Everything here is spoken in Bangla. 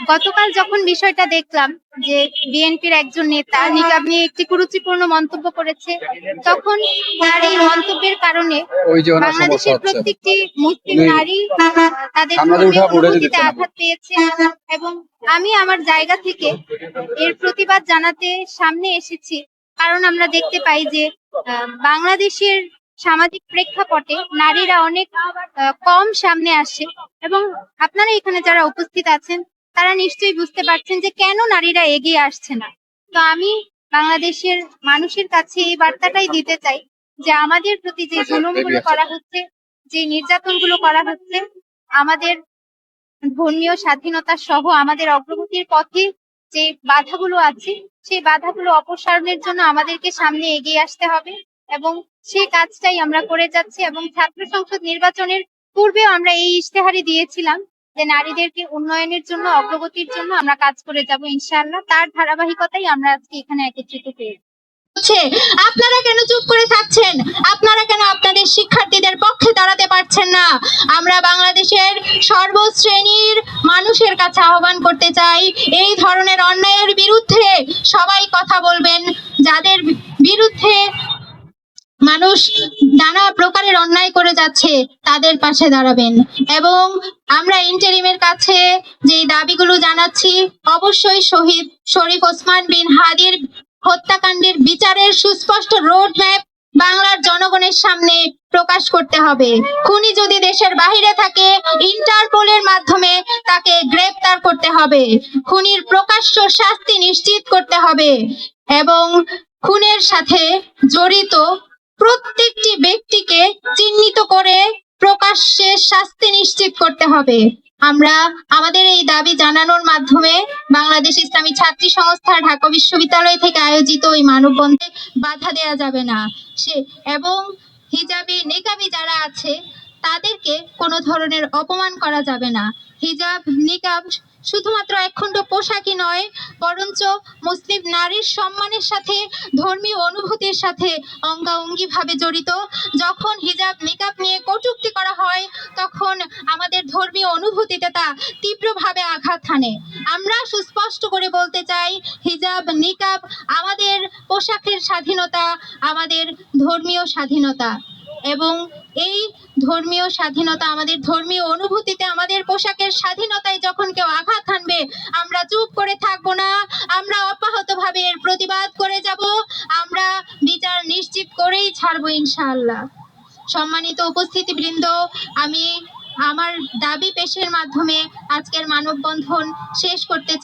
গতকাল যখন বিষয়টা দেখলাম যে বিএনপির একজন নেতা নিকাব নিয়ে একটি কুরুচিপূর্ণ মন্তব্য করেছে, তখন তার এই মন্তব্যের কারণে বাংলাদেশের প্রত্যেকটি মুসলিম নারী তাদের ধর্মীয় অনুভূতিতে আঘাত পেয়েছে। এবং আমি আমার জায়গা থেকে এর প্রতিবাদ জানাতে সামনে এসেছি, কারণ আমরা দেখতে পাই যে বাংলাদেশের সামাজিক প্রেক্ষাপটে নারীরা অনেক কম সামনে আসে। এবং আপনারা এখানে যারা উপস্থিত আছেন তারা নিশ্চয়ই বুঝতে পারছেন যে কেন নারীরা এগিয়ে আসছে না। তো আমি বাংলাদেশের মানুষের কাছে এই বার্তাটাই দিতে চাই যে আমাদের প্রতি যে জুলুমগুলো করা হচ্ছে, যে নির্যাতনগুলো করা হচ্ছে, আমাদের ধর্মীয় স্বাধীনতা সহ আমাদের অগ্রগতির পথে যে বাধাগুলো আছে, সেই বাধাগুলো অপসারণের জন্য আমাদেরকে সামনে এগিয়ে আসতে হবে। এবং সেই কাজটাই আমরা করে যাচ্ছি। এবং ছাত্র সংসদ নির্বাচনের পূর্বেও আমরা এই ইশতেহারই দিয়েছিলাম যে নারীদেরকে উন্নয়নের জন্য, অগ্রগতির জন্য আমরা কাজ করে যাব ইনশাআল্লাহ। তার ধারাবাহিকতাই আমরা আজকে এখানে একত্রিত হয়েছি। আপনারা কেন চুপ করে থাকছেন? আপনারা কেন আপনাদের শিক্ষার্থীদের পক্ষে দাঁড়াতে পারছেন না? আমরা বাংলাদেশের সর্বশ্রেণীর মানুষের কাছে আহ্বান করতে চাই, এই ধরনের অন্যায়ের বিরুদ্ধে সবাই কথা বলবেন। যাদের বিরুদ্ধে মানুষ নানা প্রকারের অন্যায় করে যাচ্ছে তাদের পাশে দাঁড়াবেন। এবং আমরা ইন্টারিমের কাছে যে দাবিগুলো জানাচ্ছি, অবশ্যই শহীদ শরীফ ওসমান বিন হাদির হত্যাকাণ্ডের বিচারের সুস্পষ্ট রোড ম্যাপ বাংলার জনগণের সামনে প্রকাশ করতে হবে। খুনি যদি দেশের বাহিরে থাকে, ইন্টারপোলের মাধ্যমে তাকে গ্রেফতার করতে হবে। খুনির প্রকাশ্য শাস্তি নিশ্চিত করতে হবে এবং খুনের সাথে জড়িত প্রত্যেকটি ব্যক্তিকে চিহ্নিত করে প্রকাশ্যে শাস্তি নিশ্চিত করতে হবে। আমরা আমাদের এই দাবি জানানোর মাধ্যমে বাংলাদেশ ইসলামী ছাত্রী সংস্থা ঢাকা বিশ্ববিদ্যালয় থেকে আয়োজিত এই মানববন্ধনে বাধা দেয়া যাবে না। এবং হিজাবি নিকাবি যারা আছে তাদেরকে কোনো ধরনের অপমান করা যাবে না। হিজাব নিকাব শুধুমাত্র একখণ্ড পোশাকই নয়, বরঞ্চ মুসলিম নারীর সম্মানের সাথে, ধর্মীয় অনুভূতির সাথে অঙ্গাঅঙ্গি ভাবে জড়িত। যখন হিজাব নিকাব নিয়ে কটূক্তি করা হয়, তখন আমাদের ধর্মীয় অনুভূতিতে তা তীব্রভাবে আঘাত হানে। আমরা সুস্পষ্ট করে বলতে চাই, হিজাব নিকাব আমাদের পোশাকের স্বাধীনতা, আমাদের ধর্মীয় স্বাধীনতা। এবং এই ধর্মীয় স্বাধীনতা, আমাদের ধর্মীয় অনুভূতিতে, আমাদের পোশাকের স্বাধীনতায় যখন কেউ আঘাত হানবে, আমরা চুপ করে থাকবো না। আমরা অব্যাহতভাবে এর প্রতিবাদ করে যাব। আমরা বিচার নিশ্চিত করেই ছাড়বো ইনশাআল্লাহ। সম্মানিত উপস্থিতিবৃন্দ, আমি আমার দাবি পেশের মাধ্যমে আজকের মানববন্ধন শেষ করতে চাই।